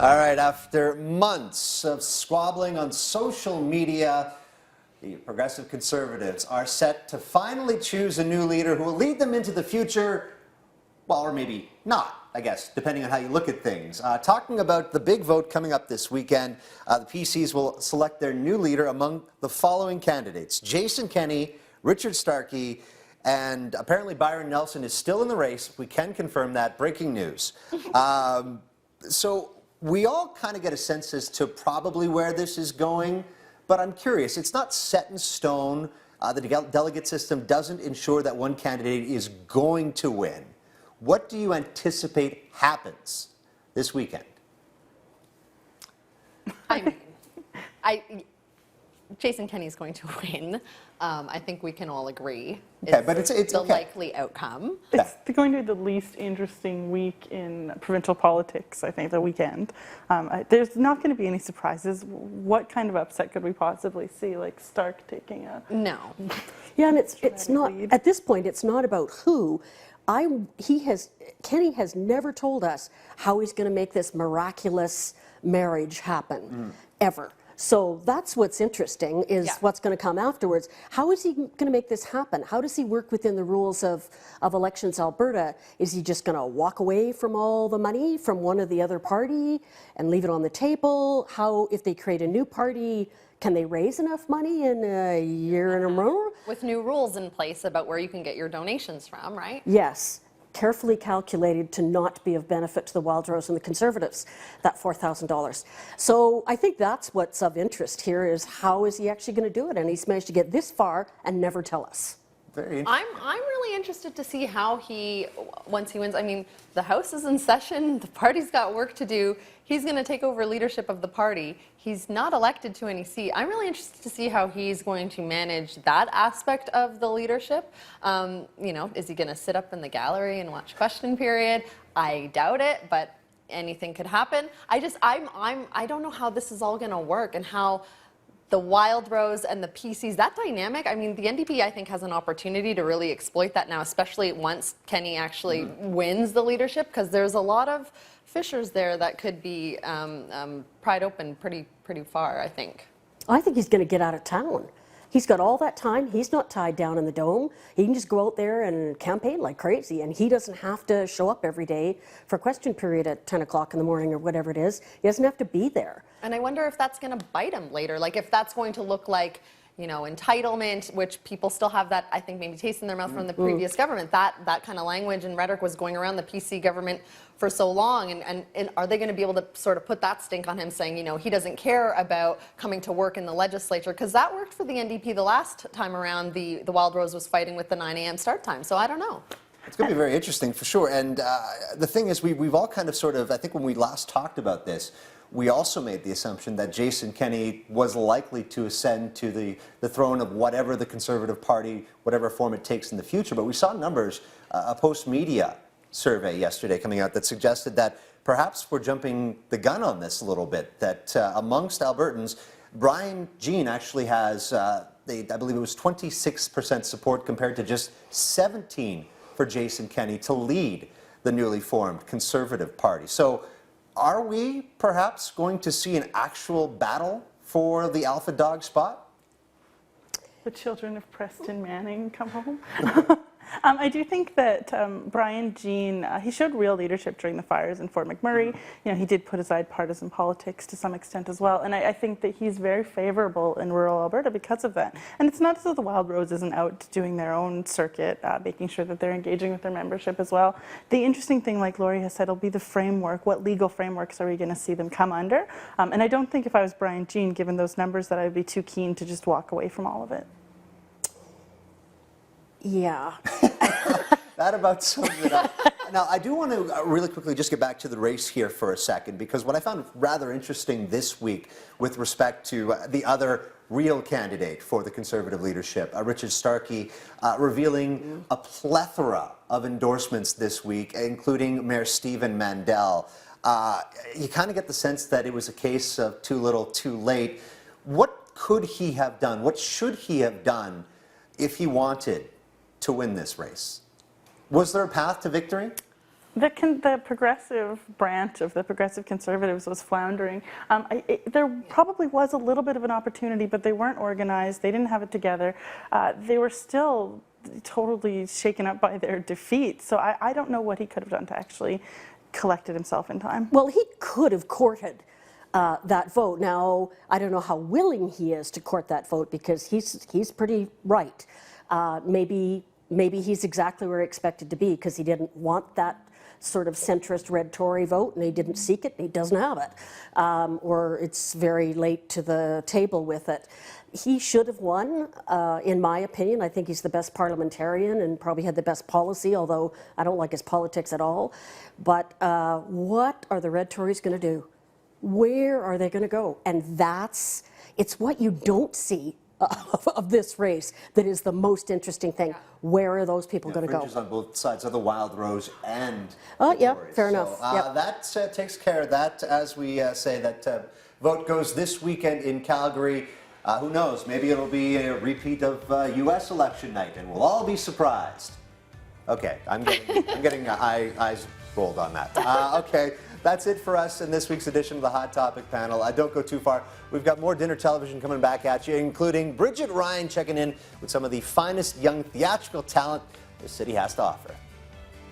All right, after months of squabbling on social media, the Progressive Conservatives are set to finally choose a new leader who will lead them into the future, well, or maybe not, I guess, depending on how you look at things. Talking about the big vote coming up this weekend, the PCs will select their new leader among the following candidates: Jason Kenney, Richard Starkey, and apparently Byron Nelson is still in the race. We can confirm that. Breaking news. So we all kind of get a sense as to probably where this is going, but I'm curious. It's not set in stone. The delegate system doesn't ensure that one candidate is going to win. What do you anticipate happens this weekend? Jason Kenney's going to win. I think we can all agree. Okay, but it's the okay. likely outcome. It's going to be the least interesting week in provincial politics, I think, the weekend. There's not going to be any surprises. What kind of upset could we possibly see, like Stark taking a... No. Yeah, and it's not, at this point, it's not about who. Kenney has never told us how he's going to make this miraculous marriage happen, ever. So that's what's interesting, is what's going to come afterwards. How is he going to make this happen? How does he work within the rules of Elections Alberta? Is he just going to walk away from all the money from one or the other party and leave it on the table? How, if they create a new party, can they raise enough money in a year and a more? With new rules in place about where you can get your donations from, right? Yes. Carefully calculated to not be of benefit to the Wildrose and the Conservatives, that $4,000. So I think that's what's of interest here, is how is he actually going to do it? And he's managed to get this far and never tell us. I'm really interested to see how he, once he wins, I mean, the House is in session, the party's got work to do, he's going to take over leadership of the party. He's not elected to any seat. I'm really interested to see how he's going to manage that aspect of the leadership. You know, is he going to sit up in the gallery and watch question period? I doubt it, but anything could happen. I don't know how this is all going to work, and how the Wildrose and the PCs, that dynamic, I mean, the NDP, I think, has an opportunity to really exploit that now, especially once Kenney actually wins the leadership, because there's a lot of fissures there that could be pried open pretty far, I think. I think he's going to get out of town. He's got all that time. He's not tied down in the Dome. He can just go out there and campaign like crazy, and he doesn't have to show up every day for question period at 10 o'clock in the morning or whatever it is. He doesn't have to be there. And I wonder if that's going to bite him later, like if that's going to look like, you know, entitlement, which people still have that, I think, maybe taste in their mouth from the previous government. That kind of language and rhetoric was going around the PC government for so long, and are they going to be able to sort of put that stink on him, saying, you know, he doesn't care about coming to work in the legislature? Because that worked for the NDP the last time around. The Wildrose was fighting with the 9 a.m. start time, so I don't know. It's going to be very interesting for sure. And the thing is, we've all kind of sort of, I think when we last talked about this, we also made the assumption that Jason Kenney was likely to ascend to the throne of whatever the Conservative Party, whatever form it takes in the future. But we saw numbers, a post-media survey yesterday coming out that suggested that perhaps we're jumping the gun on this a little bit, that amongst Albertans, Brian Jean actually has, I believe it was 26% support compared to just 17% for Jason Kenney to lead the newly formed Conservative Party. So are we perhaps going to see an actual battle for the alpha dog spot? The children of Preston Manning come home. I do think that Brian Jean, he showed real leadership during the fires in Fort McMurray. You know, he did put aside partisan politics to some extent as well, and I think that he's very favorable in rural Alberta because of that. And it's not as though the Wildrose isn't out doing their own circuit, making sure that they're engaging with their membership as well. The interesting thing, like Laurie has said, will be the framework. What legal frameworks are we going to see them come under? And I don't think if I was Brian Jean, given those numbers, that I would be too keen to just walk away from all of it. Yeah. That about sums it up. Now, I do want to really quickly just get back to the race here for a second, because what I found rather interesting this week with respect to the other real candidate for the Conservative leadership, Richard Starkey, revealing a plethora of endorsements this week, including Mayor Stephen Mandel. You kind of get the sense that it was a case of too little, too late. What could he have done? What should he have done if he wanted to win this race? Was there a path to victory? The progressive branch of the progressive conservatives was floundering. There probably was a little bit of an opportunity, but they weren't organized. They didn't have it together. They were still totally shaken up by their defeat. So I don't know what he could have done to actually collected himself in time. Well, he could have courted that vote. Now, I don't know how willing he is to court that vote because he's pretty right. Maybe he's exactly where he expected to be because he didn't want that sort of centrist red Tory vote and he didn't seek it, and he doesn't have it. Or it's very late to the table with it. He should have won, in my opinion. I think he's the best parliamentarian and probably had the best policy, although I don't like his politics at all. But what are the red Tories going to do? Where are they going to go? And it's what you don't see of this race that is the most interesting thing. Yeah. Where are those people going to go? Fringes on both sides of the Wild Rose and yeah, Tories. fair enough. Yep. That takes care of that. As we say, that vote goes this weekend in Calgary. Who knows? Maybe it'll be a repeat of U.S. election night, and we'll all be surprised. Okay, I'm getting eyes rolled on that. Okay. That's it for us in this week's edition of the Hot Topic panel. Don't go too far. We've got more dinner television coming back at you, including Bridget Ryan checking in with some of the finest young theatrical talent the city has to offer.